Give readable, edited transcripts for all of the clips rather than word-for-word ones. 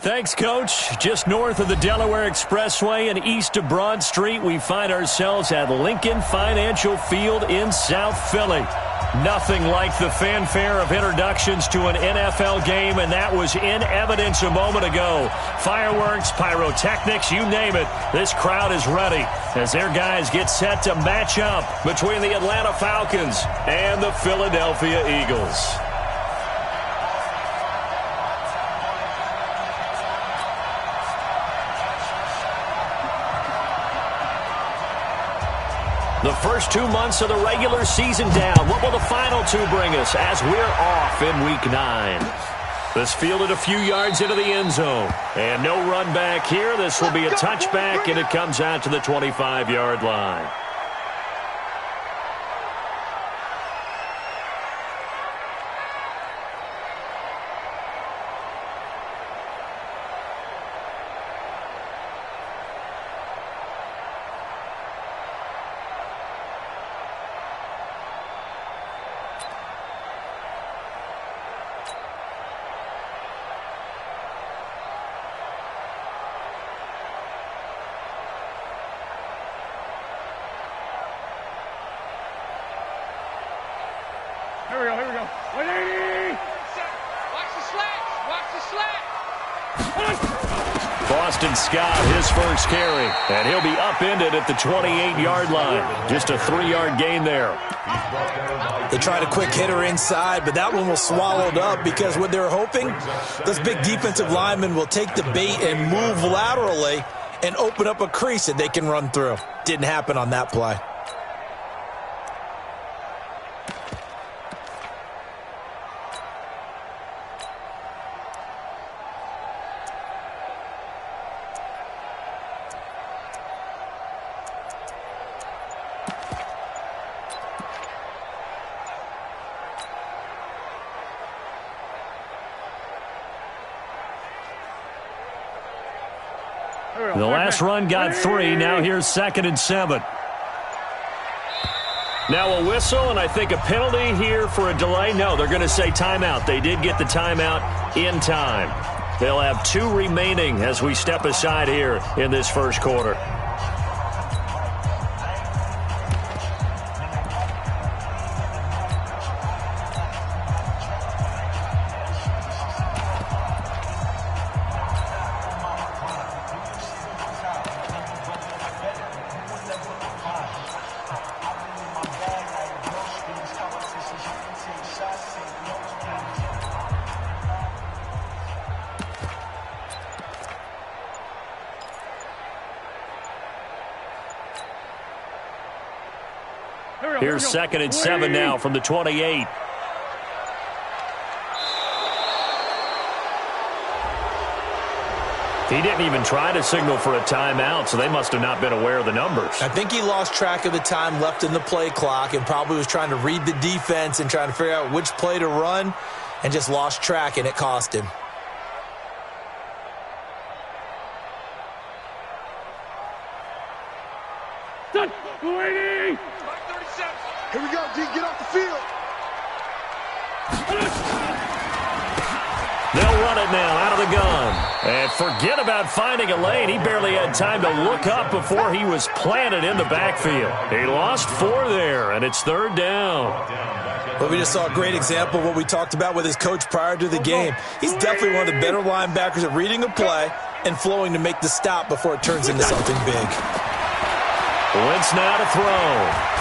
Thanks, Coach. Just north of the Delaware Expressway and east of Broad Street, we find ourselves at Lincoln Financial Field in South Philly. Nothing like the fanfare of introductions to an NFL game, and that was in evidence a moment ago. Fireworks, pyrotechnics, you name it. This crowd is ready as their guys get set to match up between the Atlanta Falcons and the Philadelphia Eagles. The first 2 months of the regular season down. What will the final two bring us as we're off in Week 9? This fielded a few yards into the end zone. And no run back here. This will be a touchback, and it comes out to the 25-yard line. Here we go. 180! Watch the slats! Boston Scott, his first carry. And he'll be upended at the 28-yard line. Just a 3-yard gain there. They tried a quick hitter inside, but that one was swallowed up because what they're hoping, those big defensive linemen will take the bait and move laterally and open up a crease that they can run through. Didn't happen on that play. The last run got 3. Now here's 2nd and 7. Now a whistle, and I think a penalty here for a delay. No, they're going to say timeout. They did get the timeout in time. They'll have 2 remaining as we step aside here in this first quarter. Here's 2nd and 7 now from the 28. He didn't even try to signal for a timeout, so they must have not been aware of the numbers. I think he lost track of the time left in the play clock and probably was trying to read the defense and trying to figure out which play to run and just lost track, and it cost him. Done. 280! Here we go, D. Get off the field. They'll run it now out of the gun. And forget about finding a lane. He barely had time to look up before he was planted in the backfield. He lost 4 there, and it's 3rd down. Well, we just saw a great example of what we talked about with his coach prior to the game. He's definitely one of the better linebackers at reading a play and flowing to make the stop before it turns into something big. Wentz now to throw.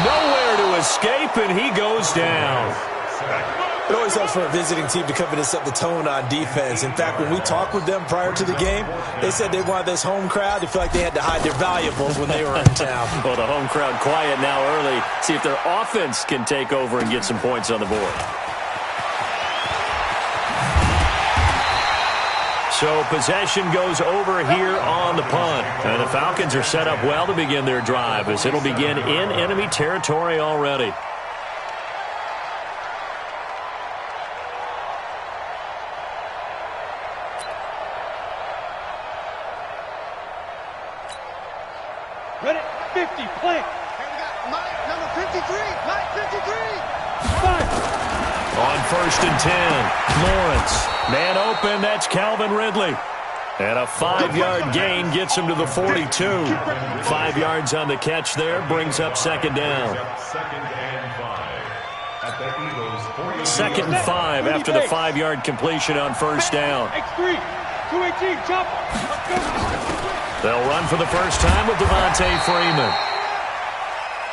Nowhere to escape, and he goes down. It always helps for a visiting team to come in and set the tone on defense. In fact, when we talked with them prior to the game, they said they wanted this home crowd to feel like they had to hide their valuables when they were in town. Well, the home crowd quiet now early. See if their offense can take over and get some points on the board. So possession goes over here on the punt. And the Falcons are set up well to begin their drive as it'll begin in enemy territory already. Run it. 50. Play. Here we got Mike, number 53. Mike, 53. 5. On 1st and 10, Lawrence. Man open, that's Calvin Ridley. And a 5-yard gain gets him to the 42. 5 yards on the catch there, brings up 2nd down. 2nd and 5 after the 5-yard completion on 1st down. X3, 218, jump. They'll run for the first time with Devontae Freeman.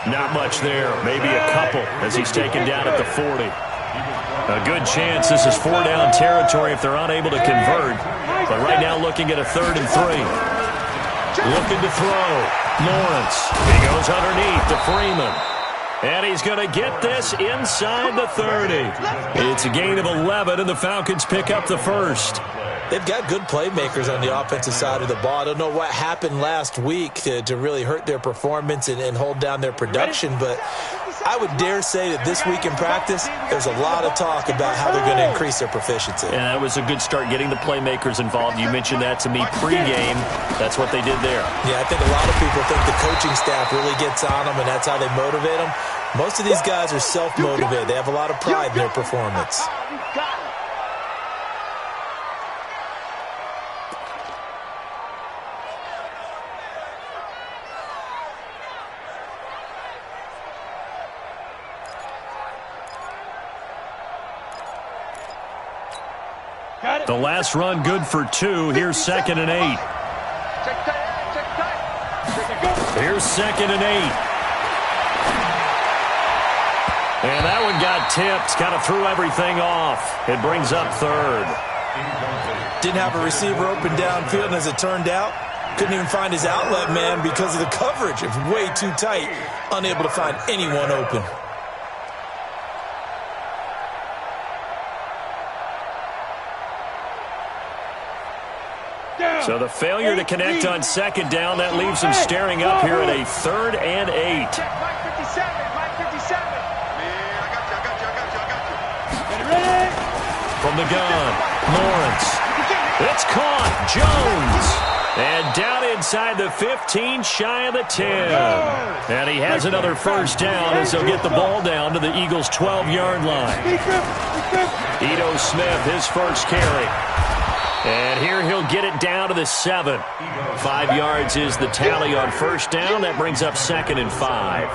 Not much there, maybe a couple as he's taken down at the 40. A good chance this is 4-down territory if they're unable to convert. But right now looking at a 3rd and 3. Looking to throw. Lawrence. He goes underneath to Freeman. And he's going to get this inside the 30. It's a gain of 11, and the Falcons pick up the first. They've got good playmakers on the offensive side of the ball. I don't know what happened last week to really hurt their performance and hold down their production, but I would dare say that this week in practice, there's a lot of talk about how they're going to increase their proficiency. And that was a good start, getting the playmakers involved. You mentioned that to me pregame. That's what they did there. Yeah, I think a lot of people think the coaching staff really gets on them, and that's how they motivate them. Most of these guys are self-motivated. They have a lot of pride in their performance. The last run good for 2. Here's 2nd and 8. Here's 2nd and 8. And that one got tipped. Kind of threw everything off. It brings up 3rd. Didn't have a receiver open downfield, and as it turned out, couldn't even find his outlet man because of the coverage. It was way too tight. Unable to find anyone open. So the failure to connect on 2nd down, that leaves him staring up here at a 3rd and 8. From the gun, Lawrence. It's caught. Jones. And down inside the 15, shy of the 10. And he has another first down as they'll get the ball down to the Eagles' 12-yard line. Ito Smith, his first carry. And here he'll get it down to the 7. 5 yards is the tally on first down. That brings up 2nd and 5.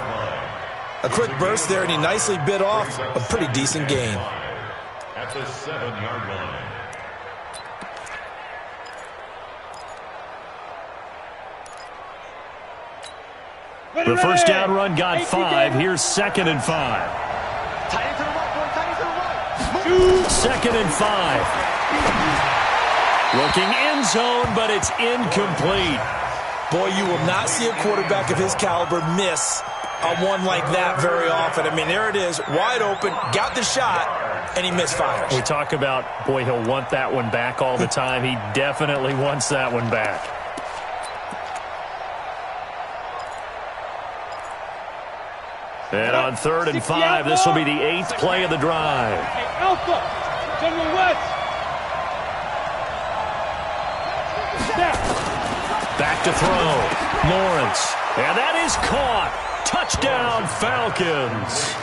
A quick burst there, and he nicely bit off a pretty decent gain. At the 7-yard line. The first down run got 5. Here's 2nd and 5. 2nd and 5. Looking end zone, but it's incomplete. Boy, you will not see a quarterback of his caliber miss a one like that very often. I mean, there it is, wide open, got the shot, and he misfires. We talk about, boy, he'll want that one back all the time. He definitely wants that one back. And on 3rd and 5, this will be the 8th play of the drive. Alpha, General West. Back to throw. Lawrence. And that is caught. Touchdown, Falcons.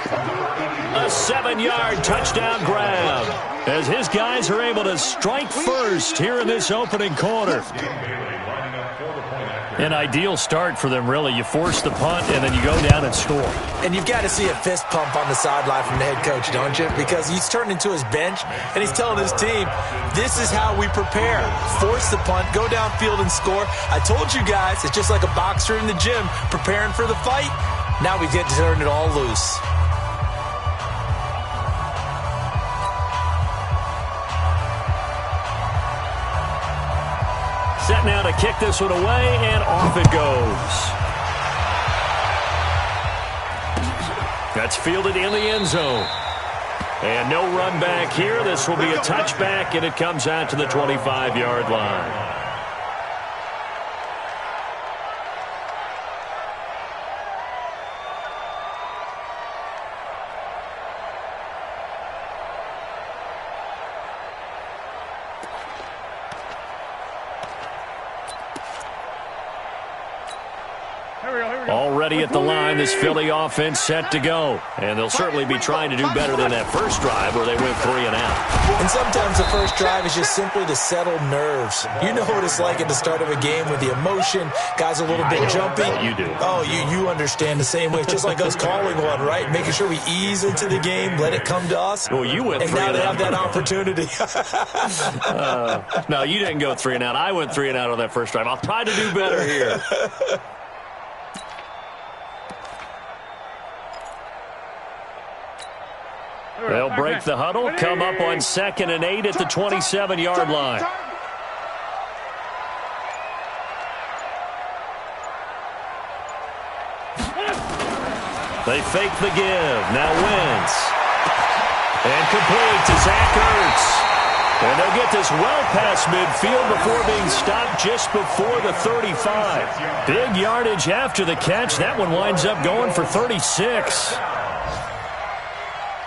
A 7-yard touchdown grab as his guys are able to strike first here in this opening quarter. An ideal start for them, really. You force the punt, and then you go down and score. And you've got to see a fist pump on the sideline from the head coach, don't you? Because he's turned into his bench, and he's telling his team, this is how we prepare. Force the punt, go downfield and score. I told you guys, it's just like a boxer in the gym preparing for the fight. Now we get to turn it all loose. Set now to kick this one away, and off it goes. That's fielded in the end zone. And no run back here. This will be a touchback, and it comes out to the 25-yard line. Already at the line, this Philly offense set to go. And they'll certainly be trying to do better than that first drive where they went 3 and out. And sometimes the first drive is just simply to settle nerves. You know what it's like at the start of a game with the emotion, guys a little bit jumpy. You do. Oh, you understand the same way. It's just like us calling one, right? Making sure we ease into the game, let it come to us. Well, you went 3 and and now out. they have that opportunity. No, you didn't go 3 and out. I went 3 and out on that first drive. I'll try to do better here. They'll break the huddle, come up on 2nd and 8 at the 27-yard line. They fake the give. Now Wentz. And complete to Zach Ertz. And they'll get this well past midfield before being stopped just before the 35. Big yardage after the catch. That one winds up going for 36.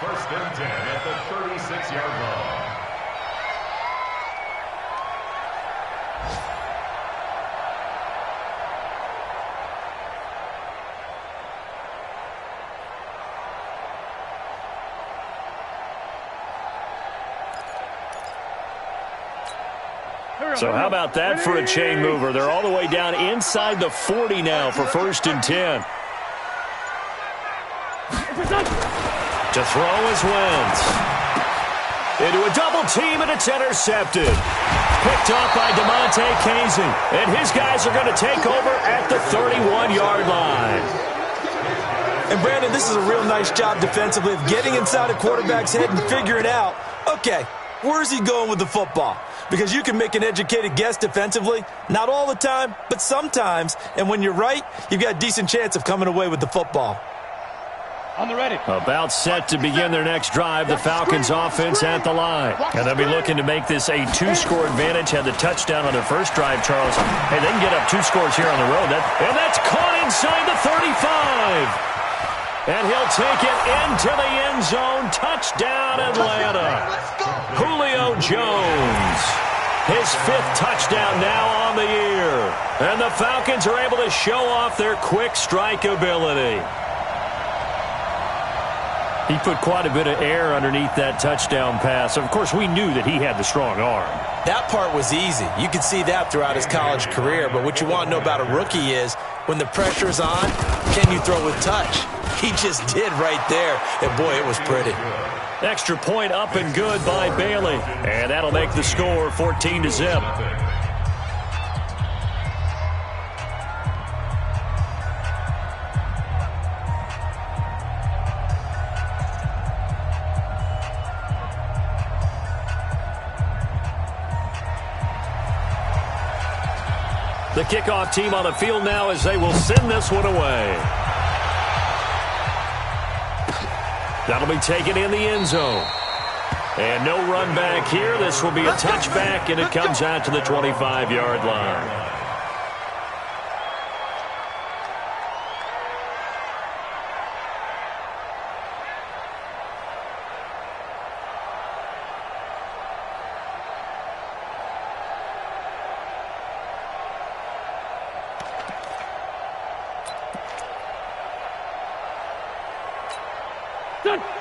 1st and 10 at the 36-yard line. So how about that for a chain mover? They're all the way down inside the 40 now for 1st and 10. To throw is Wentz. Into a double team, and it's intercepted. Picked off by DeMonte Casey. And his guys are going to take over at the 31-yard line. And, Brandon, this is a real nice job defensively of getting inside a quarterback's head and figuring out, okay, where's he going with the football? Because you can make an educated guess defensively. Not all the time, but sometimes. And when you're right, you've got a decent chance of coming away with the football. On the ready. About set to begin their next drive, the Falcons offense at the line. And they'll be looking to make this a 2-score advantage. Had the touchdown on their first drive, Charles. Hey, they can get up 2 scores here on the road. And that's caught inside the 35. And he'll take it into the end zone. Touchdown, Atlanta. Julio Jones. His 5th touchdown now on the year. And the Falcons are able to show off their quick strike ability. He put quite a bit of air underneath that touchdown pass. Of course, we knew that he had the strong arm. That part was easy. You could see that throughout his college career. But what you want to know about a rookie is when the pressure's on, can you throw with touch? He just did right there. And, boy, it was pretty. Extra point up and good by Bailey. And that'll make the score 14-zip. The kickoff team on the field now as they will send this one away. That'll be taken in the end zone. And no run back here. This will be a touchback, and it comes out to the 25-yard line.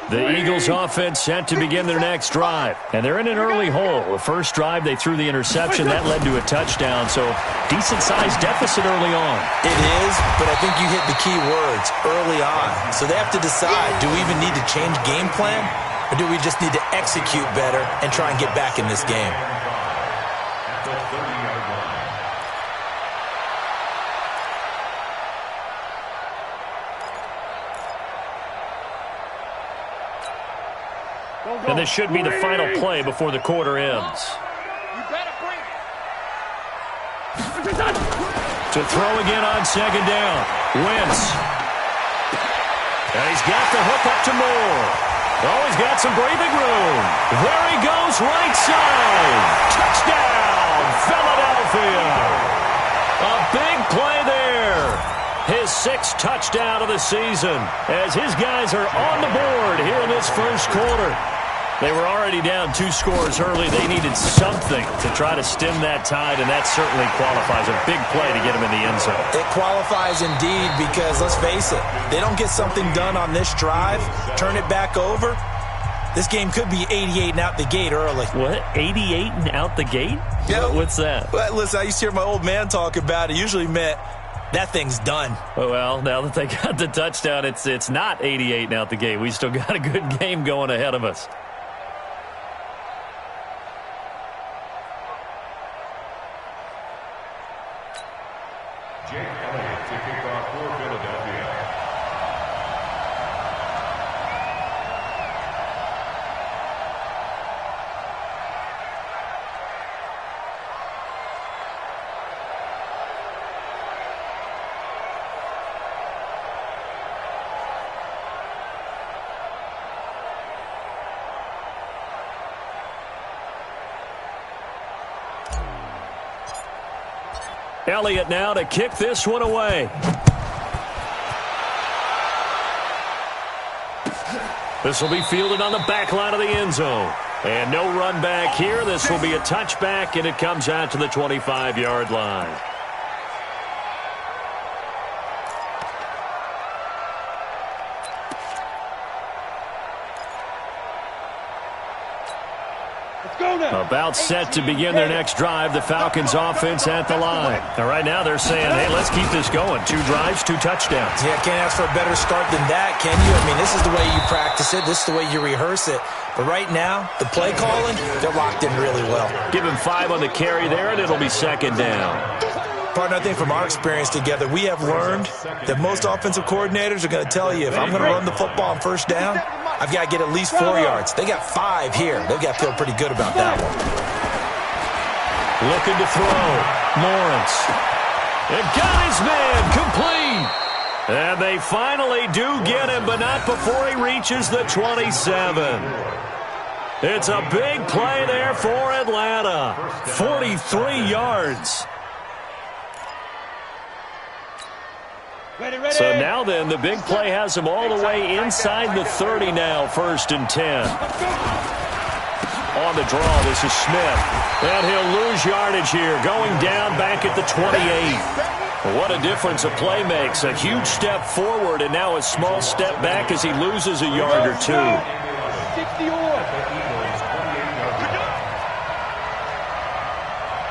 The Eagles offense set to begin their next drive. And they're in an early hole. The first drive, they threw the interception. That led to a touchdown. So decent-sized deficit early on. It is, but I think you hit the key words, early on. So they have to decide, do we even need to change game plan? Or do we just need to execute better and try and get back in this game? And this should be the final play before the quarter ends. You better bring it. To throw again on 2nd down. Wentz. And he's got the hook up to Moore. Oh, he's got some breathing room. There he goes, right side. Touchdown, Philadelphia. A big play there. His 6th touchdown of the season as his guys are on the board here in this first quarter. They were already down 2 scores early. They needed something to try to stem that tide, and that certainly qualifies. A big play to get them in the end zone. It qualifies indeed because, let's face it, they don't get something done on this drive, turn it back over, this game could be 88 and out the gate early. What? 88 and out the gate? Yeah. What's that? Well, listen, I used to hear my old man talk about it. Usually meant that thing's done. Well, now that they got the touchdown, it's not 88 and out the gate. We still got a good game going ahead of us. Elliott now to kick this one away. This will be fielded on the back line of the end zone. And no run back here. This will be a touchback, and it comes out to the 25-yard line. About set to begin their next drive. The Falcons offense at the line. Now, right now they're saying, hey, let's keep this going. 2 drives, 2 touchdowns. Yeah, can't ask for a better start than that, can you? I mean, this is the way you practice it. This is the way you rehearse it. But right now, the play calling, they're locked in really well. Give him 5 on the carry there, and it'll be 2nd down. Partner, I think from our experience together, we have learned that most offensive coordinators are going to tell you, if I'm going to run the football on 1st down, I've got to get at least 4 yards. They got 5 here. They've got to feel pretty good about that one. Looking to throw. Lawrence. It got his man complete. And they finally do get him, but not before he reaches the 27. It's a big play there for Atlanta. 43 yards. Ready, ready. So now then, the big play has him all the way inside the 30 now, 1st and 10. On the draw, this is Smith. And he'll lose yardage here, going down back at the 28. What a difference a play makes. A huge step forward and now a small step back as he loses a yard or 2. 60 or.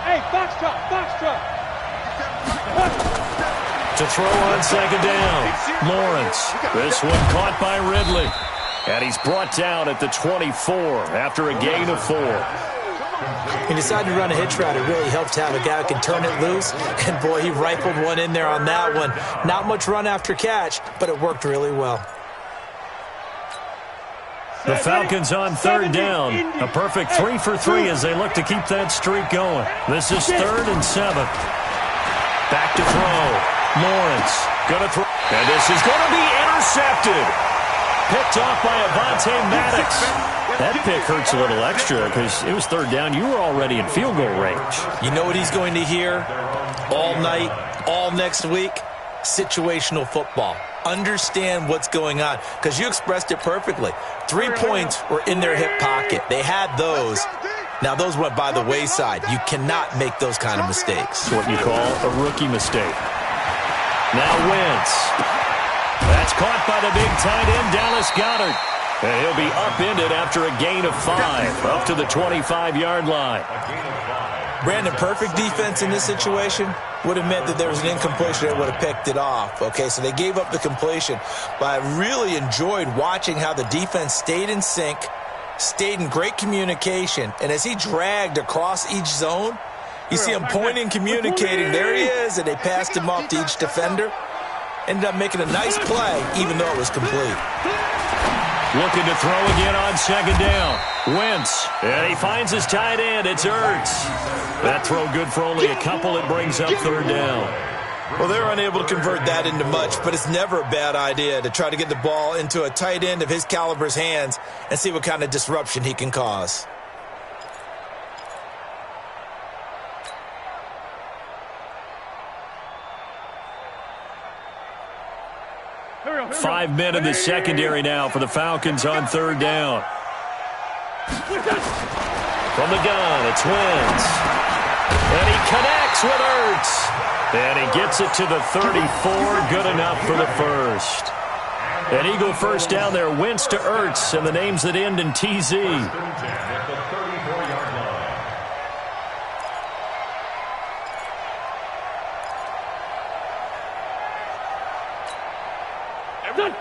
Hey, box truck. To throw on 2nd down. Lawrence. This one caught by Ridley. And he's brought down at the 24 after a gain of 4. He decided to run a hitch route. It really helped to have a guy who can turn it loose. And, boy, he rifled one in there on that one. Not much run after catch, but it worked really well. The Falcons on 3rd down. A perfect 3 for 3 as they look to keep that streak going. This is 3rd and 7. Back to throw. Lawrence going to throw. And this is going to be intercepted. Picked off by Avonte Maddox. That pick hurts a little extra because it was 3rd down. You were already in field goal range. You know what he's going to hear all night, all next week? Situational football. Understand what's going on because you expressed it perfectly. 3 points were in their hip pocket. They had those. Now, those went by the wayside. You cannot make those kind of mistakes. It's what you call a rookie mistake. Now Wentz. That's caught by the big tight end, Dallas Goedert. And he'll be upended after a gain of 5, up to the 25-yard line. Brandon, perfect defense in this situation would have meant that there was an incompletion that would have picked it off. Okay, so they gave up the completion. But I really enjoyed watching how the defense stayed in sync, stayed in great communication. And as he dragged across each zone, you see him pointing, communicating. There he is, and they passed him off to each defender. Ended up making a nice play, even though it was complete. Looking to throw again on 2nd down. Wentz, and he finds his tight end. It's Ertz. That throw good for only a couple. It brings up 3rd down. Well, they're unable to convert that into much, but it's never a bad idea to try to get the ball into a tight end of his caliber's hands and see what kind of disruption he can cause. Five men in the secondary now for the Falcons on 3rd down. From the gun, it's Wentz. And he connects with Ertz. And he gets it to the 34. Good enough for the first. An Eagle first down there. Wentz to Ertz. And the names that end in TZ.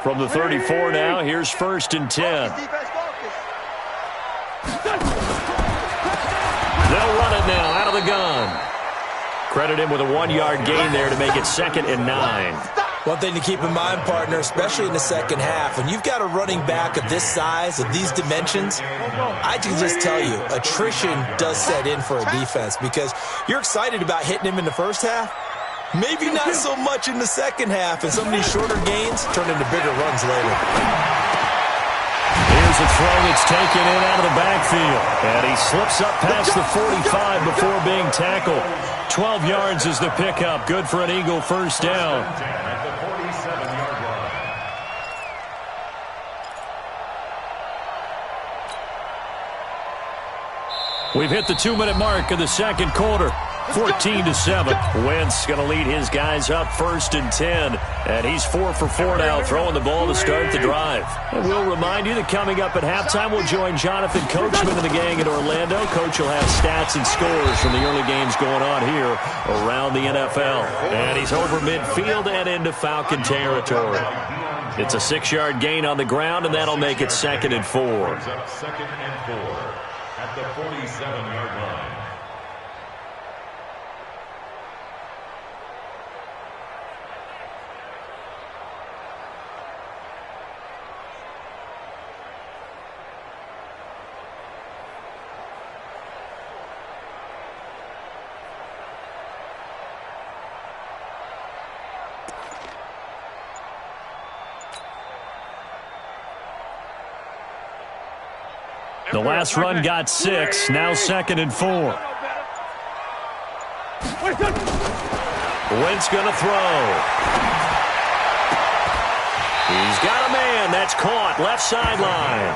From the 34 now, here's 1st and 10. They'll run it now out of the gun. Credit him with a 1-yard gain there to make it 2nd and 9. One thing to keep in mind, partner, especially in the second half, when you've got a running back of this size, of these dimensions, I can just tell you, attrition does set in for a defense because you're excited about hitting him in the first half. Maybe not so much in the second half, and some of these shorter gains turn into bigger runs later. Here's a throw that's taken in out of the backfield. And he slips up past the 45 before being tackled. 12 yards is the pickup. Good for an Eagle first down. At the 47-yard line. We've hit the 2-minute mark of the second quarter. 14-7. Wentz going to lead his guys up 1st and 10. And he's 4 for 4 now, throwing the ball to start the drive. And we'll remind you that coming up at halftime, we'll join Jonathan Coachman and the gang in Orlando. Coach will have stats and scores from the early games going on here around the NFL. And he's over midfield and into Falcon territory. It's a 6-yard gain on the ground, and that'll make it 2nd and 4. 2nd and 4 at the 47-yard line. The last run got 6, now 2nd and 4. Wentz going to throw. He's got a man. That's caught left sideline.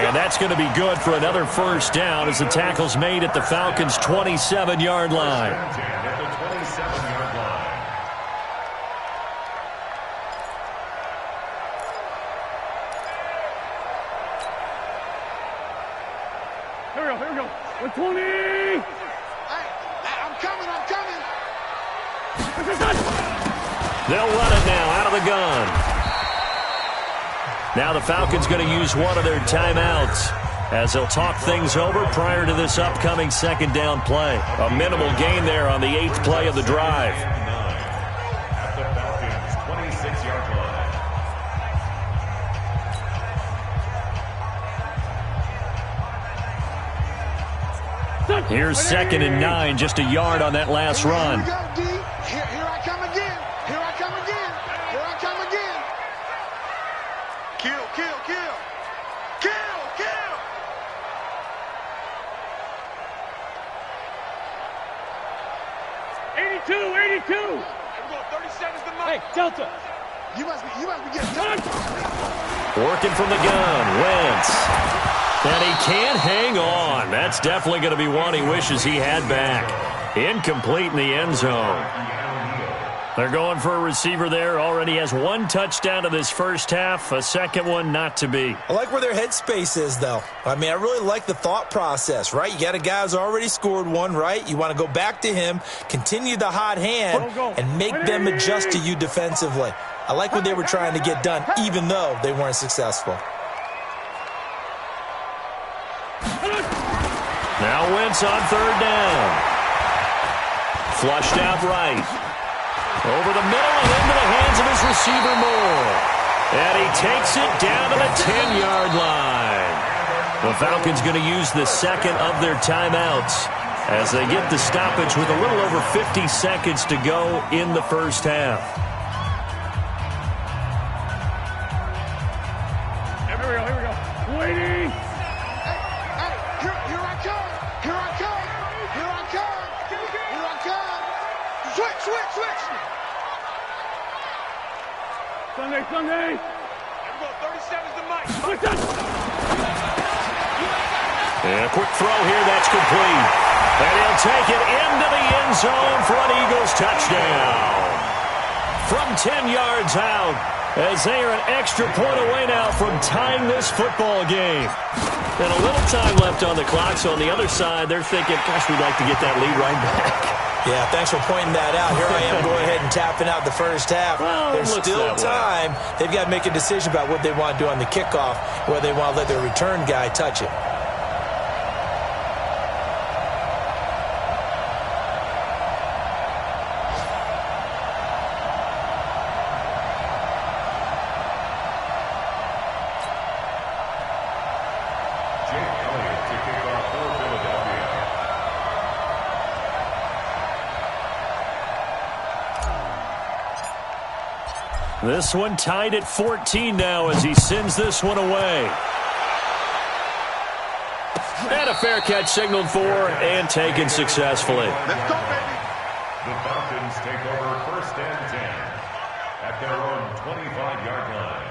And that's going to be good for another first down as the tackle's made at the Falcons' 27-yard line. At the 27-yard line. Here we go. 120. Hey, I'm coming. They'll run it now out of the gun. Now the Falcons going to use one of their timeouts as they'll talk things over prior to this upcoming 2nd down play. A minimal gain there on the 8th play of the drive. At the Falcons' 26-yard line. Here's 2nd and 9, just a yard on that last run. Here we go, D. Here I come again. Here I come again. Kill. 82. Here we go, 37's the mark. Hey, Delta. You must be getting done. Working from the gun, Wentz. And he can't hang on. That's definitely going to be one he wishes he had back. Incomplete in the end zone. They're going for a receiver there. Already has 1 touchdown in this first half. A second one not to be. I like where their headspace is, though. I mean, I really like the thought process, right? You got a guy who's already scored one, right? You want to go back to him, continue the hot hand, and make them adjust to you defensively. I like what they were trying to get done, even though they weren't successful. Now Wentz on 3rd down. Flushed out right. Over the middle and into the hands of his receiver Moore. And he takes it down to the 10-yard line. The Falcons going to use the 2nd of their timeouts as they get the stoppage with a little over 50 seconds to go in the first half. Here we go. Waiting. Hey, here I come. Switch. Sunday. Here we go, 37's the mic. Switch it. And a quick throw here, that's complete. And he'll take it into the end zone for an Eagles touchdown. From 10 yards out, as they are an extra point away now from tying this football game. And a little time left on the clock, so on the other side, they're thinking, gosh, we'd like to get that lead right back. Yeah, thanks for pointing that out. Here I am going ahead and tapping out the first half. Well, there's still time. They've got to make a decision about what they want to do on the kickoff, whether they want to let their return guy touch it. This one tied at 14 now as he sends this one away. And a fair catch signaled for and taken successfully. Let's go, baby. The Falcons take over 1st and 10 at their own 25-yard line.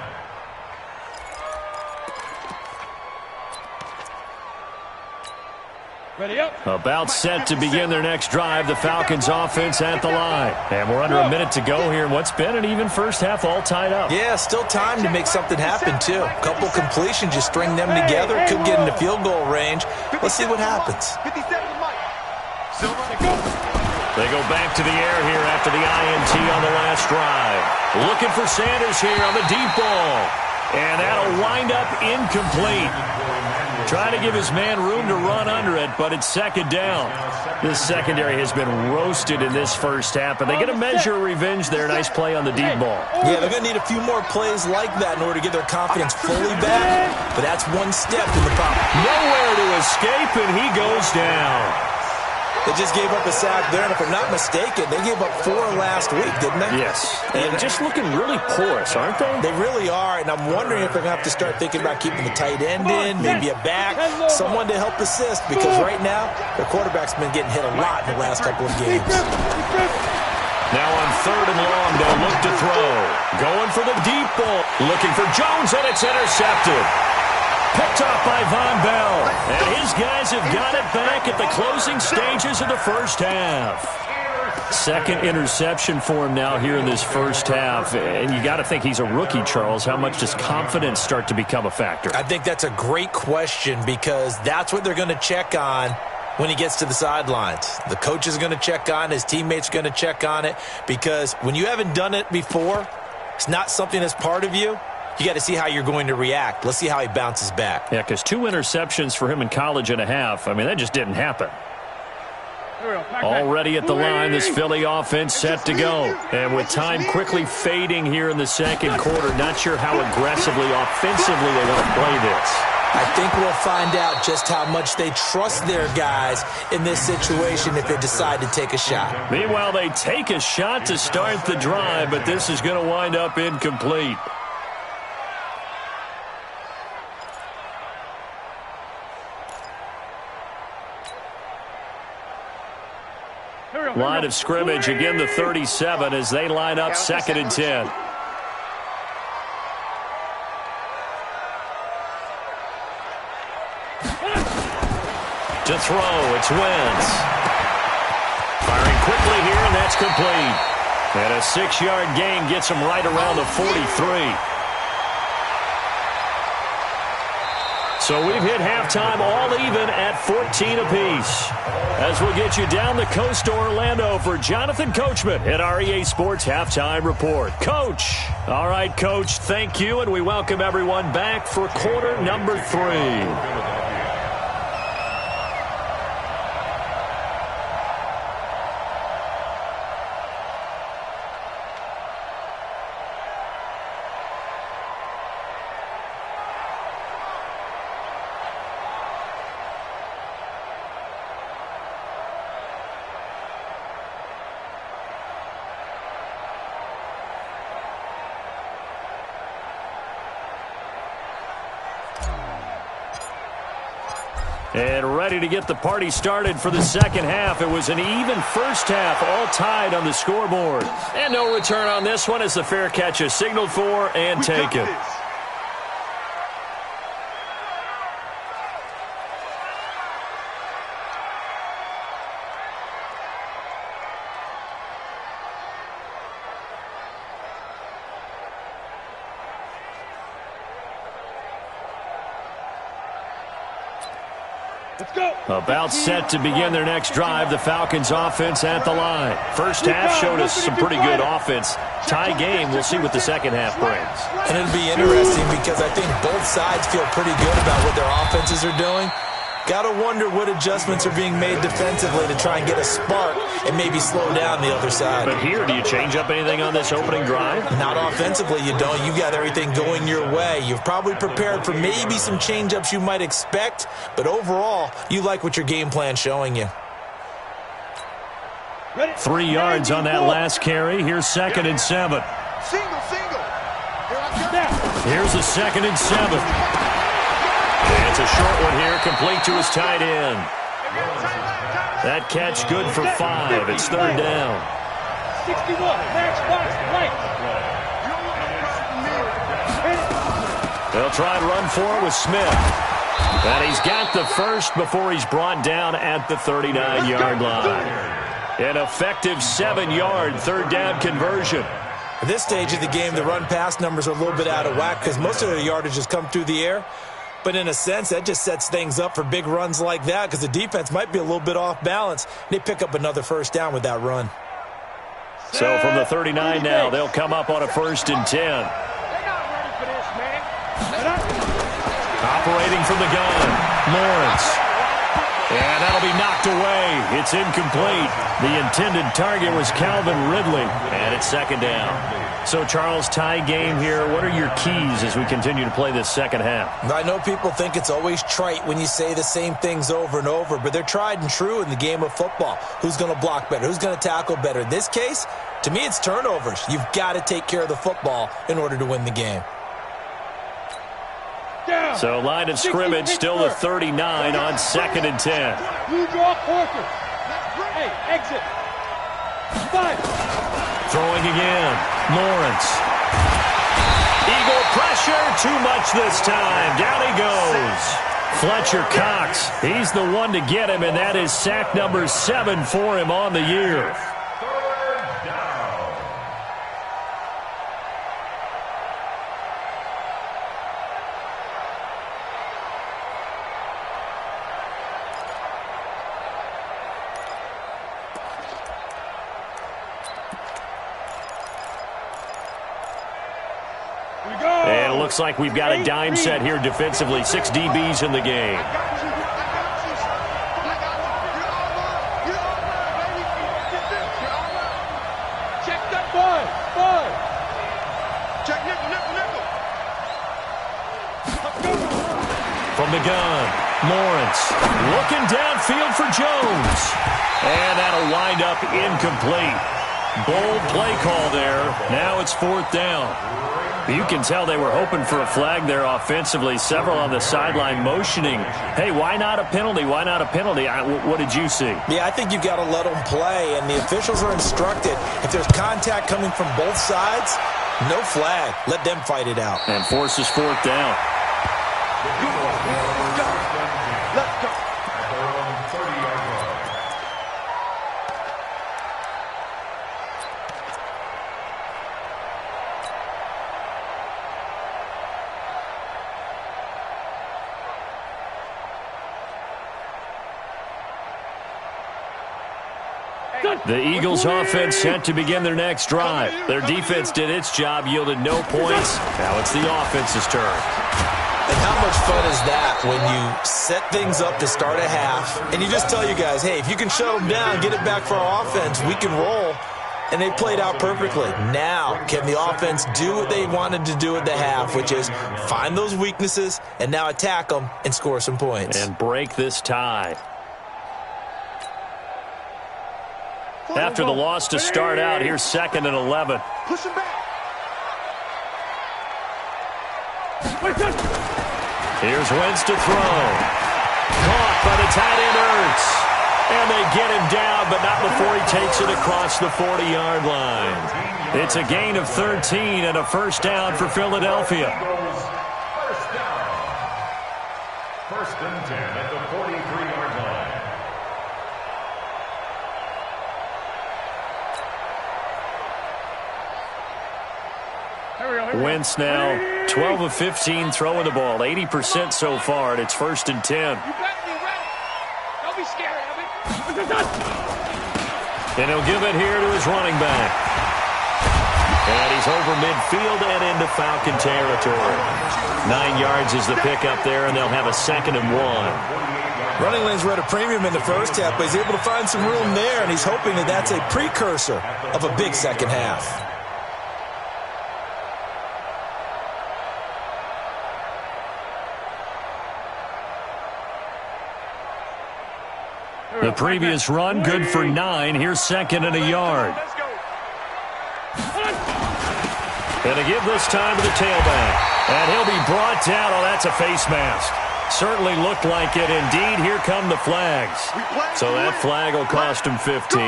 Ready up. About set to begin their next drive, the Falcons offense at the line. And we're under a minute to go here in what's been an even first half, all tied up. Yeah, still time to make something happen, too. A couple completions, just string them together. Could get into field goal range. Let's see what happens. They go back to the air here after the INT on the last drive. Looking for Sanders here on the deep ball. And that'll wind up incomplete. Trying to give his man room to run under it, but it's second down. This secondary has been roasted in this first half, and they get a measure of revenge there. Nice play on the deep ball. Yeah, they're going to need a few more plays like that in order to get their confidence fully back, but that's one step in the pocket. Nowhere to escape, and he goes down. They just gave up a sack there, and if I'm not mistaken, they gave up 4 last week, didn't they? Yes. And just looking really porous, aren't they? They really are, and I'm wondering if they're going to have to start thinking about keeping the tight end in, maybe a back, someone to help assist, because right now, their quarterback's been getting hit a lot in the last couple of games. Now on 3rd and long, they'll look to throw. Going for the deep ball. Looking for Jones, and it's intercepted. Picked off by Von Bell. And his guys have got it back at the closing stages of the first half. Second interception for him now here in this first half. And you got to think he's a rookie, Charles. How much does confidence start to become a factor? I think that's a great question because that's what they're going to check on when he gets to the sidelines. The coach is going to check on, his teammates are going to check on it, because when you haven't done it before, it's not something that's part of you. You got to see how you're going to react. Let's see how he bounces back. Yeah, because 2 interceptions for him in college and a half. I mean, that just didn't happen. Already at the line, this Philly offense set to go. And with time quickly fading here in the second quarter, not sure how aggressively, offensively they want to play this. I think we'll find out just how much they trust their guys in this situation if they decide to take a shot. Meanwhile, they take a shot to start the drive, but this is going to wind up incomplete. Line of scrimmage, again the 37 as they line up 2nd and 10. To throw, it's Wentz. Firing quickly here, and that's complete. And a 6-yard gain gets him right around the 43. So we've hit halftime all even at 14 apiece. As we'll get you down the coast to Orlando for Jonathan Coachman at our EA Sports Halftime Report. Coach. All right, Coach, thank you, and we welcome everyone back for quarter number 3. And ready to get the party started for the second half. It was an even first half, all tied on the scoreboard. And no return on this one as the fair catch is signaled for and taken. Let's go. About set to begin their next drive. The Falcons offense at the line. First half showed us some pretty good offense. Tie game. We'll see what the second half brings. And it'll be interesting because I think both sides feel pretty good about what their offenses are doing. Got to wonder what adjustments are being made defensively to try and get a spark and maybe slow down the other side. But here, do you change up anything on this opening drive? Not offensively, you don't. You got everything going your way. You've probably prepared for maybe some change-ups you might expect, but overall, you like what your game plan's showing you. 3 yards on that last carry. Here's 2nd and 7. Single. Here I come. Here's a 2nd and 7. And it's a short one here, complete to his tight end. That catch good for 5. It's 3rd down. 61, match box, right. They'll try and run for it with Smith. And he's got the first before he's brought down at the 39-yard line. An effective 7-yard 3rd down conversion. At this stage of the game, the run-pass numbers are a little bit out of whack because most of their yardage has come through the air. But in a sense, that just sets things up for big runs like that because the defense might be a little bit off balance. They pick up another 1st down with that run. So from the 39 now, they'll come up on a 1st and 10. They're not ready for this, man. Operating from the gun, Lawrence. And that'll be knocked away. It's incomplete. The intended target was Calvin Ridley. And it's 2nd down. So, Charles, tie game here. What are your keys as we continue to play this second half? I know people think it's always trite when you say the same things over and over, but they're tried and true in the game of football. Who's going to block better? Who's going to tackle better? In this case, to me, it's turnovers. You've got to take care of the football in order to win the game. So, line of scrimmage, still the 39 on 2nd and 10. You draw quarter. Hey, exit. 5. Throwing again, Lawrence. Eagle pressure, too much this time. Down he goes. Fletcher Cox, he's the one to get him, and that is sack number 7 for him on the year. And it looks like we've got a dime set here defensively. 6 DBs in the game. Check that ball. Check nickel. From the gun, Lawrence looking downfield for Jones. And that'll wind up incomplete. Bold play call there. Now it's 4th down. You can tell they were hoping for a flag there offensively. Several on the sideline motioning. Hey, why not a penalty? Why not a penalty? What did you see? Yeah, I think you've got to let them play, and the officials are instructed. If there's contact coming from both sides, no flag. Let them fight it out. And forces 4th down. Let's go. The Eagles offense set to begin their next drive. Their defense did its job, yielded no points. Now it's the offense's turn. And how much fun is that when you set things up to start a half and you just tell you guys, hey, if you can shut them down, get it back for our offense, we can roll. And they played out perfectly. Now, can the offense do what they wanted to do at the half, which is find those weaknesses and now attack them and score some points. And break this tie. After the loss to start out, here's 2nd and 11. Push him back. Here's Wentz to throw. Caught by the tight end Ertz. And they get him down, but not before he takes it across the 40-yard line. It's a gain of 13 and a 1st down for Philadelphia. 1st and 10 at the 43-yard line. Wentz now 12 of 15 throwing the ball, 80% so far, and it's 1st and 10. be scared of it. And he'll give it here to his running back. And he's over midfield and into Falcon territory. 9 yards is the pickup there, and they'll have a 2nd and 1. Running lanes were at a premium in the first half, but he's able to find some room there, and he's hoping that that's a precursor of a big second half. The previous run, good for 9. Here's 2nd and a yard. And to give this time to the tailback. And he'll be brought down. Oh, that's a face mask. Certainly looked like it. Indeed, here come the flags. So that flag will cost him 15.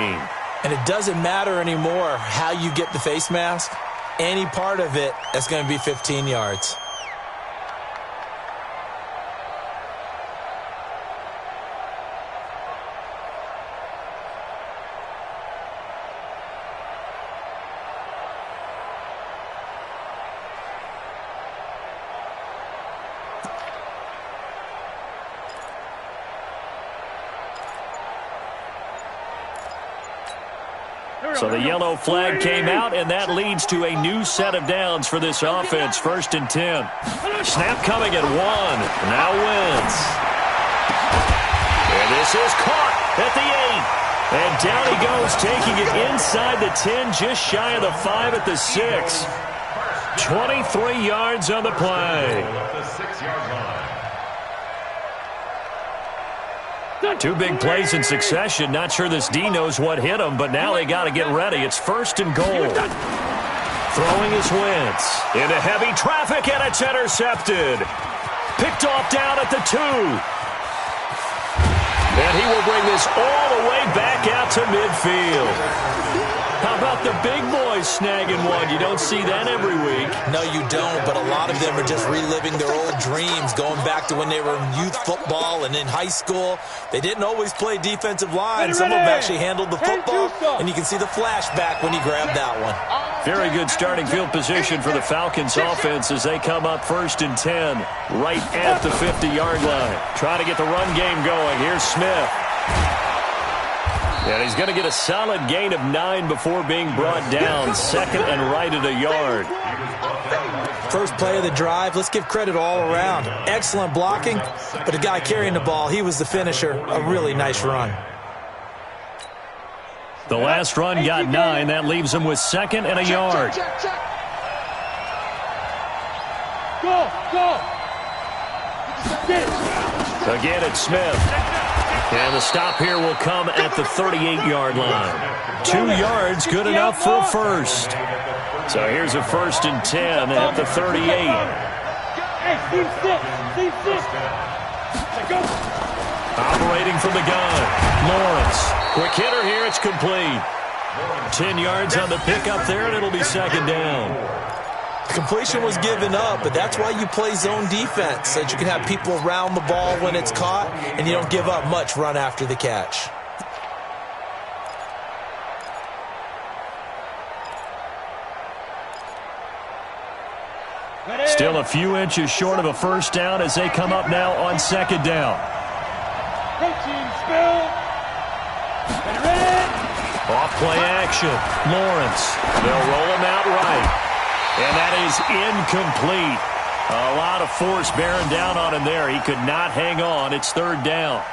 And it doesn't matter anymore how you get the face mask. Any part of it, that's going to be 15 yards. So the yellow flag came out, and that leads to a new set of downs for this offense. 1st and 10. Snap coming at 1. Now Wentz. And this is caught at the 8. And down he goes, taking it inside the 10, just shy of the 5 at the 6. 23 yards on the play. 2 big plays in succession. Not sure this D knows what hit him, but now they got to get ready. It's 1st and goal. Throwing his Wentz into heavy traffic, and it's intercepted. Picked off down at the 2. And he will bring this all the way back out to midfield. How about the big boys snagging one? You don't see that every week. No, you don't, but a lot of them are just reliving their old dreams, going back to when they were in youth football and in high school. They didn't always play defensive line. Some of them actually handled the football, and you can see the flashback when he grabbed that one. Very good starting field position for the Falcons offense as they come up 1st and 10, right at the 50-yard line. Try to get the run game going. Here's Smith. And he's going to get a solid gain of 9 before being brought down. 2nd and right at a yard. First play of the drive. Let's give credit all around. Excellent blocking, but the guy carrying the ball, he was the finisher. A really nice run. The last run got 9. That leaves him with 2nd and a yard. Go. Again, it's Smith. And the stop here will come at the 38-yard line. 2 yards, good enough for a first. So here's a 1st and 10 at the 38. Hey, team 6. Go. Operating from the gun, Lawrence. Quick hitter here, it's complete. 10 yards on the pickup there, and it'll be 2nd down. Completion was given up, but that's why you play zone defense, so that you can have people around the ball when it's caught, and you don't give up much run after the catch. Still a few inches short of a first down as they come up now on 2nd down. Off play action. Lawrence. They'll roll him out right. And that is incomplete. A lot of force bearing down on him there. He could not hang on. It's 3rd down.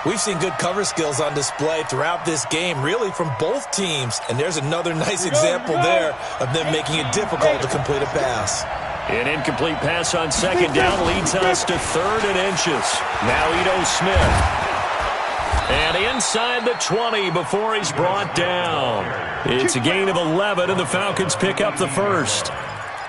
We've seen good cover skills on display throughout this game, really from both teams. And there's another nice example there of them making it difficult to complete a pass. An incomplete pass on 2nd down leads us to 3rd and inches. Now Ito Smith. And inside the 20 before he's brought down. It's a gain of 11, and the Falcons pick up the first.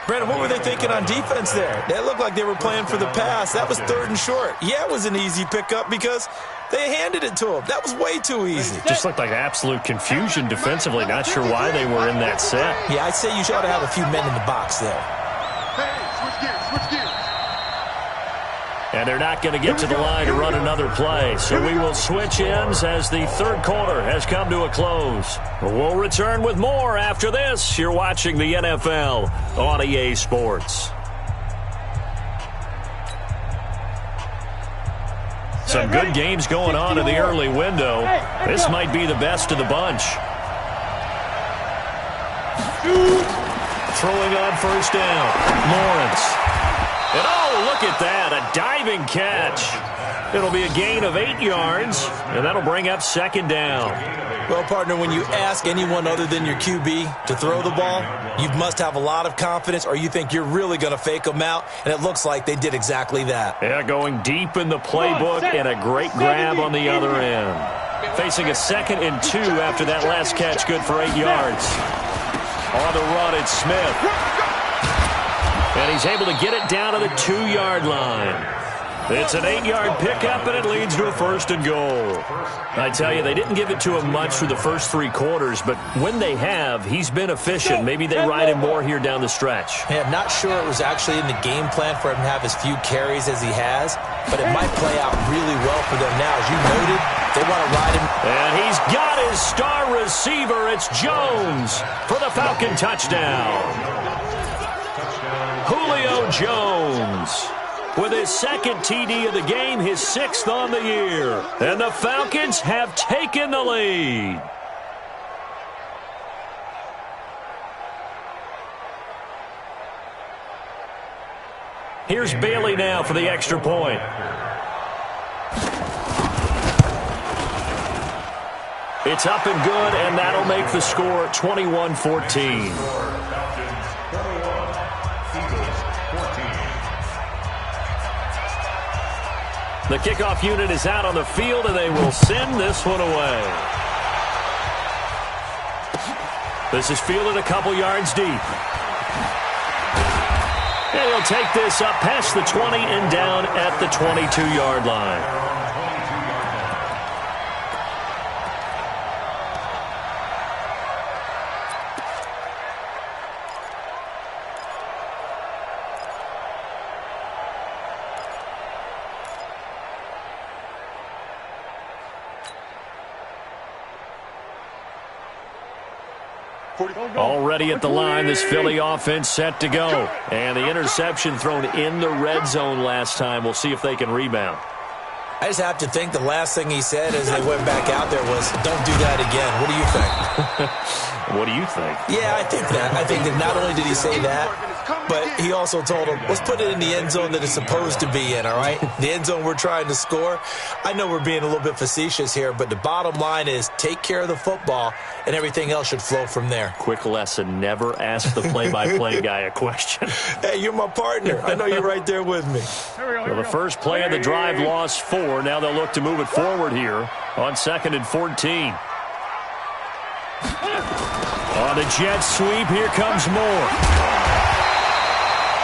Brandon, what were they thinking on defense there? They looked like they were playing for the pass. That was 3rd and short. Yeah, it was an easy pickup because they handed it to him. That was way too easy. Just looked like absolute confusion defensively. Not sure why they were in that set. Yeah, I'd say you ought to have a few men in the box there. Hey, switch gears. And they're not going to get to the line to run another play. So we will switch ends as the 3rd quarter has come to a close. We'll return with more after this. You're watching the NFL on EA Sports. Some good games going on in the early window. This might be the best of the bunch. Throwing on first down. Lawrence. And oh, look at that. A diving catch. It'll be a gain of 8 yards, and that'll bring up second down. Well, partner, when you ask anyone other than your QB to throw the ball, you must have a lot of confidence, or you think you're really going to fake them out, and it looks like they did exactly that. Yeah, going deep in the playbook and a great grab on the other end. Facing a 2nd and 2 after that last catch, good for 8 yards. On the run, it's Smith. And he's able to get it down to the 2-yard line. It's an 8-yard pickup, and it leads to a 1st and goal. I tell you, they didn't give it to him much for the first 3 quarters, but when they have, he's been efficient. Maybe they ride him more here down the stretch. Yeah, I'm not sure it was actually in the game plan for him to have as few carries as he has, but it might play out really well for them now. As you noted, they want to ride him. And he's got his star receiver. It's Jones for the Falcon touchdown. Julio Jones with his 2nd TD of the game, his 6th on the year. And the Falcons have taken the lead. Here's Bailey now for the extra point. It's up and good, and that'll make the score 21-14. The kickoff unit is out on the field, and they will send this one away. This is fielded a couple yards deep. And he'll take this up past the 20 and down at the 22-yard line. Already at the line, this Philly offense set to go. And the interception thrown in the red zone last time. We'll see if they can rebound. I just have to think the last thing he said as they went back out there was, don't do that again. What do you think? What do you think? Yeah, I think that. I think that not only did he say that, but he also told him, let's put it in the end zone that it's supposed to be in, all right? The end zone we're trying to score. I know we're being a little bit facetious here, but the bottom line is take care of the football, and everything else should flow from there. Quick lesson, never ask the play-by-play guy a question. Hey, you're my partner. I know you're right there with me. Well, the first play of the drive lost 4. Now they'll look to move it forward here on 2nd and 14. On the jet sweep, here comes Moore.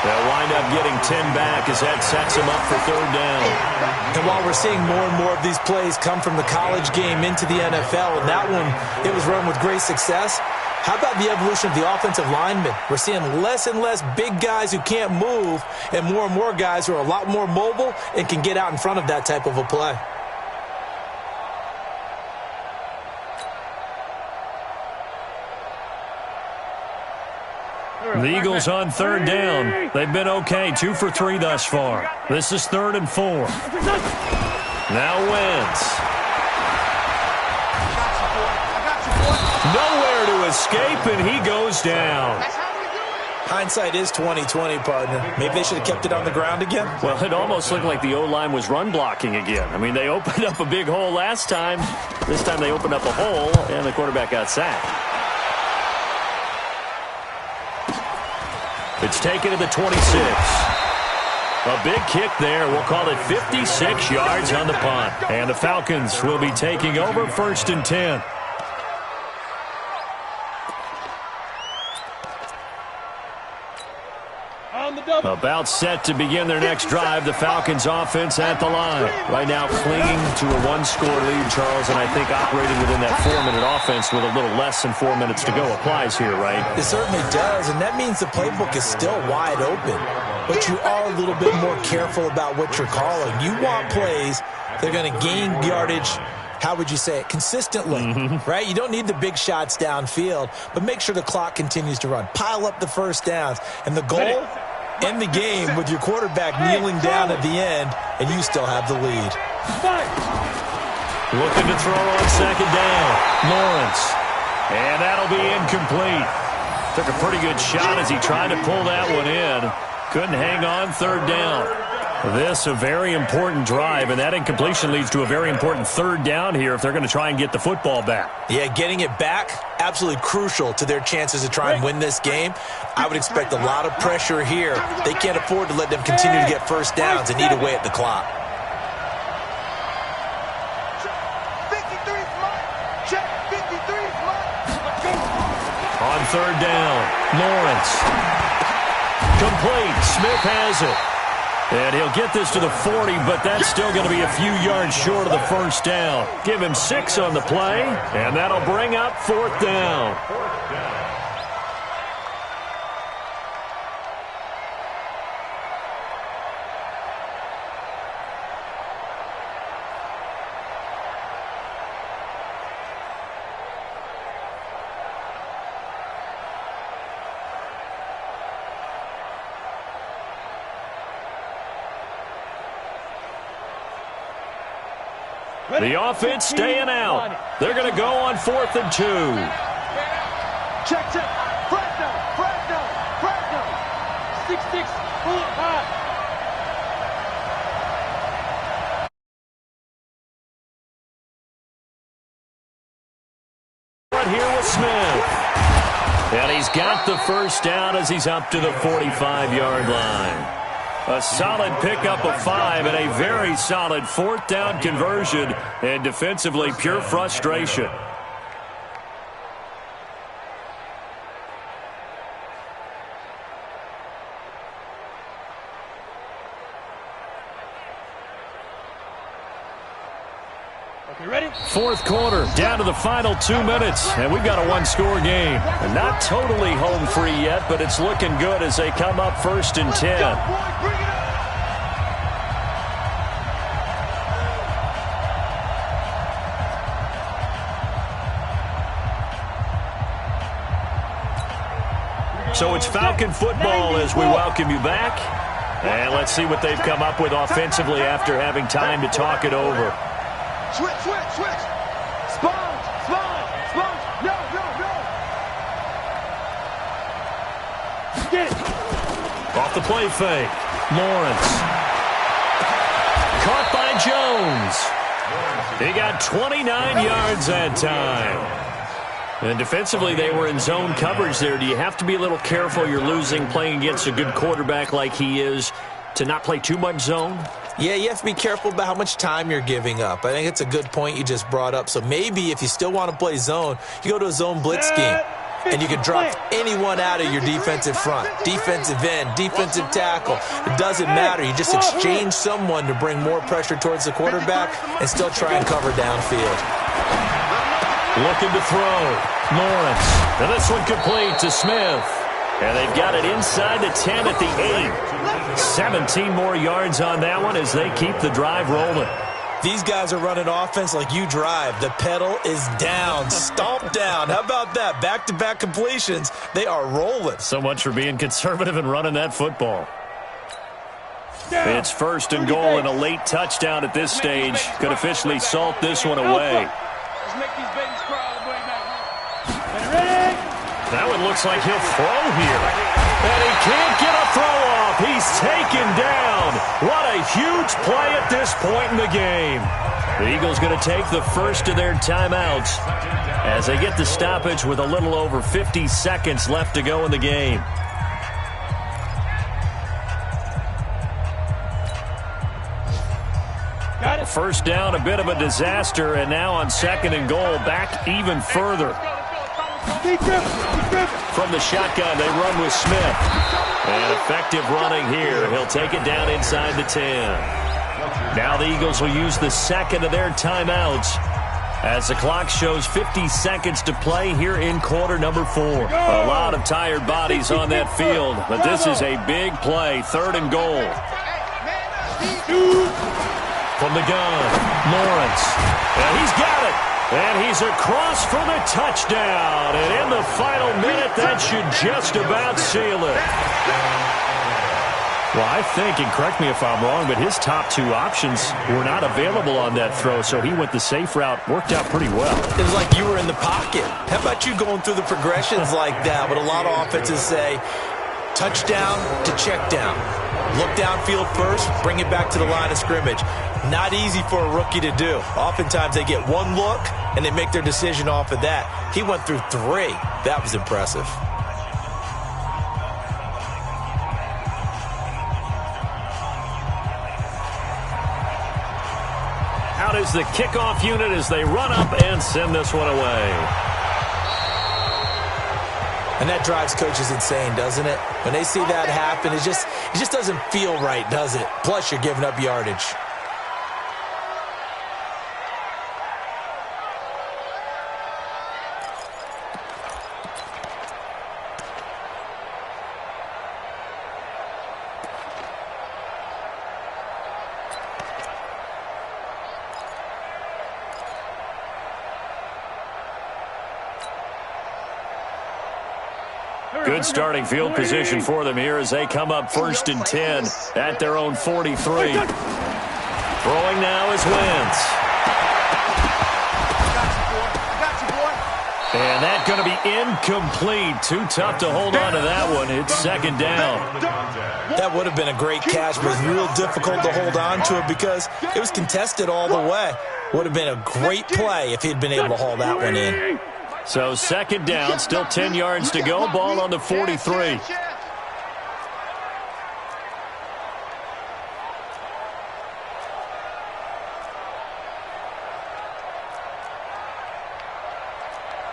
They'll wind up getting 10 back as that sets them up for 3rd down. And while we're seeing more and more of these plays come from the college game into the NFL, and that one, it was run with great success, how about the evolution of the offensive linemen? We're seeing less and less big guys who can't move and more guys who are a lot more mobile and can get out in front of that type of a play. The Eagles on 3rd down. They've been okay, 2 for 3 thus far. This is 3rd and 4. Now Wentz. Nowhere to escape, and he goes down. Hindsight is 20/20, partner. Maybe they should have kept it on the ground again. Well, it almost looked like the O-line was run blocking again. I mean, they opened up a big hole last time. This time they opened up a hole, and the quarterback got sacked. It's taken to the 26. A big kick there. We'll call it 56 yards on the punt. And the Falcons will be taking over 1st and 10. About set to begin their next drive. The Falcons offense at the line. Right now clinging to a 1-score lead, Charles, and I think operating within that 4-minute offense with a little less than 4 minutes to go applies here, right? It certainly does, and that means the playbook is still wide open. But you are a little bit more careful about what you're calling. You want plays that are going to gain yardage, how would you say it, consistently, right? You don't need the big shots downfield, but make sure the clock continues to run. Pile up the first downs. And the goal, end the game with your quarterback kneeling down at the end, and you still have the lead. Looking to throw on second down. Lawrence. And that'll be incomplete. Took a pretty good shot as he tried to pull that one in. Couldn't hang on third down. This a very important drive, and that incompletion leads to a very important third down here if they're going to try and get the football back. Yeah, getting it back, absolutely crucial to their chances to try and win this game. I would expect a lot of pressure here. They can't afford to let them continue to get first downs and eat away at the clock. On third down, Lawrence. Complete. Smith has it. And he'll get this to the 40, but that's still going to be a few yards short of the first down. Give him 6 on the play, and that'll bring up fourth down. The offense staying out. They're going to go on 4th and 2. Check. Fresno. 6-6. Pull it high. Right here with Smith. And he's got the first down as he's up to the 45-yard line. A solid pickup of 5 and a very solid 4th down conversion, and defensively pure frustration. Ready? Fourth quarter, down to the final 2 minutes, and we've got a one-score game. And not totally home free yet, but it's looking good as they come up 1st and 10. So it's Falcon football as we welcome you back. And let's see what they've come up with offensively after having time to talk it over. Switch. Sponge. No. Get it. Off the play fake. Lawrence. Caught by Jones. He got 29 yards that time. And defensively, they were in zone coverage there. Do you have to be a little careful? You're losing, playing against a good quarterback like he is, to not play too much zone? Yeah, you have to be careful about how much time you're giving up. I think it's a good point you just brought up. So maybe if you still want to play zone, you go to a zone blitz scheme. And you can drop anyone out of your defensive front. Defensive end, defensive tackle. It doesn't matter. You just exchange someone to bring more pressure towards the quarterback and still try and cover downfield. Looking to throw. Lawrence. And this one complete to Smith. And they've got it inside the 10 at the 8. 17 more yards on that one as they keep the drive rolling. These guys are running offense like you drive. The pedal is down, stomp down. How about that? Back-to-back completions. They are rolling. So much for being conservative and running that football. It's 1st and goal and a late touchdown at this stage. Could officially salt this one away. Let's make these babies cry all the way back. That one looks like he'll throw here. And he can't get a throw off. He's taken down. What a huge play at this point in the game. The Eagles going to take the first of their timeouts as they get the stoppage with a little over 50 seconds left to go in the game. Got it. First down, a bit of a disaster, and now on 2nd and goal, back even further. From the shotgun, they run with Smith. And effective running here. He'll take it down inside the 10. Now the Eagles will use the second of their timeouts as the clock shows 50 seconds to play here in quarter number 4. A lot of tired bodies on that field, but this is a big play. 3rd and goal. From the gun, Lawrence. And he's got it. And he's across for the touchdown. And in the final minute, that should just about seal it. Well, I think, and correct me if I'm wrong, but his top two options were not available on that throw, so he went the safe route. Worked out pretty well. It was like you were in the pocket. How about you going through the progressions like that? But a lot of offenses say touchdown to check down. Look downfield first, bring it back to the line of scrimmage. Not easy for a rookie to do. Oftentimes they get one look, and they make their decision off of that. He went through three. That was impressive. Out is the kickoff unit as they run up and send this one away. And that drives coaches insane, doesn't it? When they see that happen, it just doesn't feel right, does it? Plus, you're giving up yardage. Good starting field position for them here as they come up 1st and 10 at their own 43. Throwing now is Wentz. And that's going to be incomplete. Too tough to hold on to that one. It's 2nd down. That would have been a great catch, but it's real difficult to hold on to it because it was contested all the way. Would have been a great play if he'd been able to haul that one in. So 2nd down, still 10 yards to go. Ball on the 43.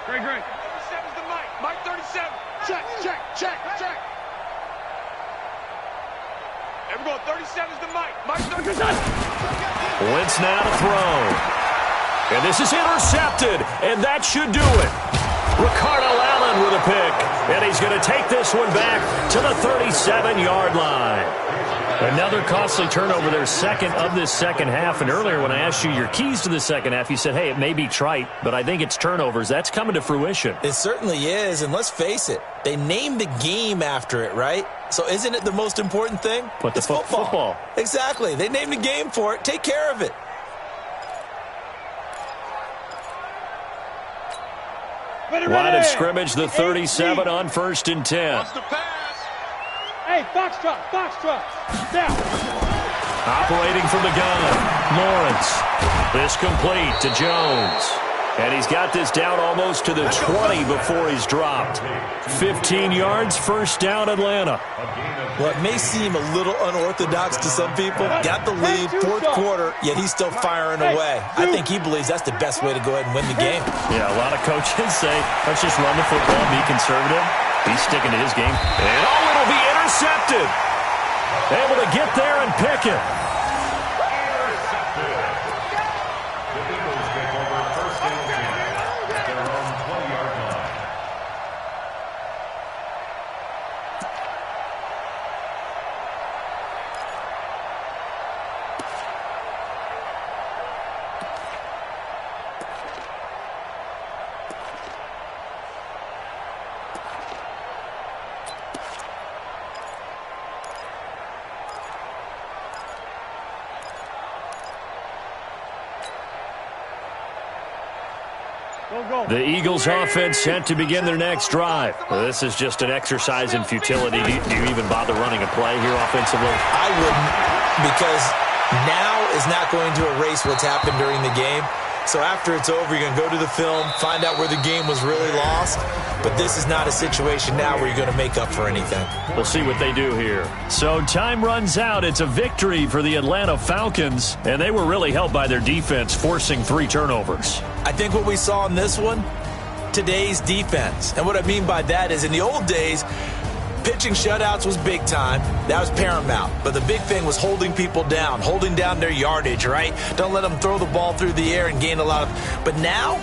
Very great. 37's the Mike. Mike 37. Check. Everyone, 37's the Mike. Mike 37. Wentz now to throw. And this is intercepted, and that should do it. Ricardo Allen with a pick, and he's going to take this one back to the 37-yard line. Another costly turnover, their second of this second half. And earlier when I asked you your keys to the second half, you said, hey, it may be trite, but I think it's turnovers. That's coming to fruition. It certainly is, and let's face it, they named the game after it, right? So isn't it the most important thing? But it's football. Exactly. They named the game for it. Take care of it. Line of scrimmage, the 37 on 1st and 10. Hey, foxtrot. Down. Operating from the gun, Lawrence. This complete to Jones. And he's got this down almost to the 20 before he's dropped. 15 yards, 1st down, Atlanta. Well, it may seem a little unorthodox to some people. Got the lead, 4th quarter, yet he's still firing away. I think he believes that's the best way to go ahead and win the game. Yeah, a lot of coaches say, let's just run the football, be conservative. He's sticking to his game. And it'll be intercepted. Able to get there and pick it. The Eagles offense set to begin their next drive. This is just an exercise in futility. Do you even bother running a play here offensively? I wouldn't, because now is not going to erase what's happened during the game. So after it's over, you're going to go to the film, find out where the game was really lost. But this is not a situation now where you're going to make up for anything. We'll see what they do here. So time runs out. It's a victory for the Atlanta Falcons, and they were really helped by their defense, forcing 3 turnovers. I think what we saw in this one, today's defense. And what I mean by that is in the old days, pitching shutouts was big time. That was paramount. But the big thing was holding people down, holding down their yardage, right? Don't let them throw the ball through the air and gain a lot of... But now,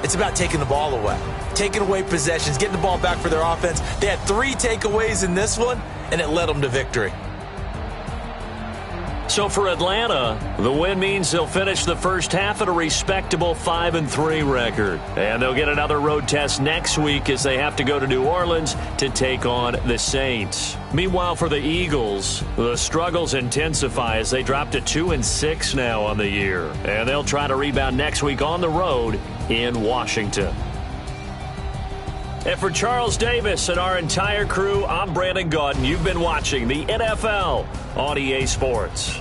it's about taking the ball away. Taking away possessions, getting the ball back for their offense. They had 3 takeaways in this one, and it led them to victory. So for Atlanta, the win means they'll finish the first half at a respectable 5-3 record. And they'll get another road test next week as they have to go to New Orleans to take on the Saints. Meanwhile, for the Eagles, the struggles intensify as they drop to 2-6 now on the year. And they'll try to rebound next week on the road in Washington. And for Charles Davis and our entire crew, I'm Brandon Gaudin. You've been watching the NFL on EA Sports.